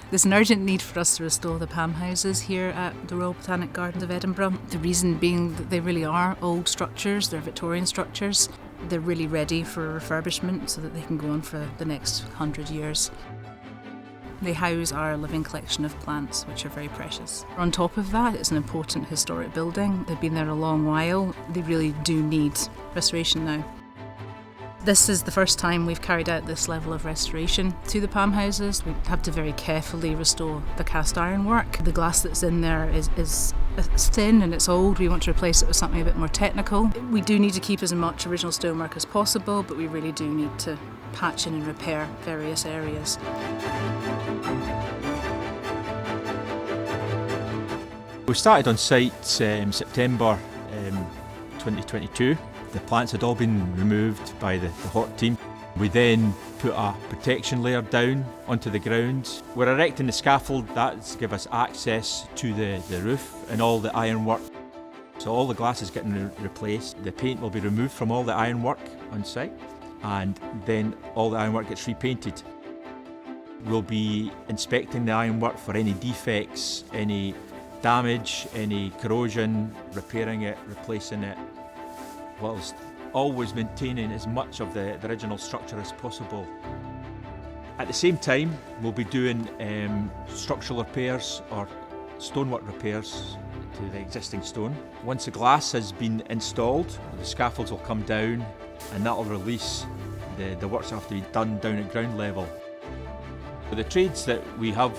There's an urgent need for us to restore the palm houses here at the Royal Botanic Gardens of Edinburgh. The reason being that they really are old structures, they're Victorian structures. They're really ready for refurbishment so that they can go on for the next 100 years. They house our living collection of plants, which are very precious. On top of that, it's an important historic building. They've been there a long while. They really do need restoration now. This is the first time we've carried out this level of restoration to the palm houses. We have to very carefully restore the cast iron work. The glass that's in there is thin and it's old. We want to replace it with something a bit more technical. We do need to keep as much original stonework as possible, but we really do need to patch in and repair various areas. We started on site September 2022. The plants had all been removed by the HOT team. We then put a protection layer down onto the ground. We're erecting the scaffold that's give us access to the roof and all the ironwork. So all the glass is getting replaced. The paint will be removed from all the ironwork on site, and then all the ironwork gets repainted. We'll be inspecting the ironwork for any defects, any damage, any corrosion, repairing it, replacing it, whilst always maintaining as much of the original structure as possible. At the same time, we'll be doing structural repairs or stonework repairs to the existing stone. Once the glass has been installed, the scaffolds will come down and that will release the works that have to be done down at ground level. The trades that we have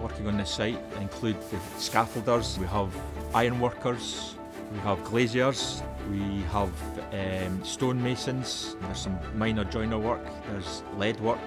working on this site include the scaffolders, we have ironworkers, we have glaziers, we have stonemasons, there's some minor joiner work, there's lead work.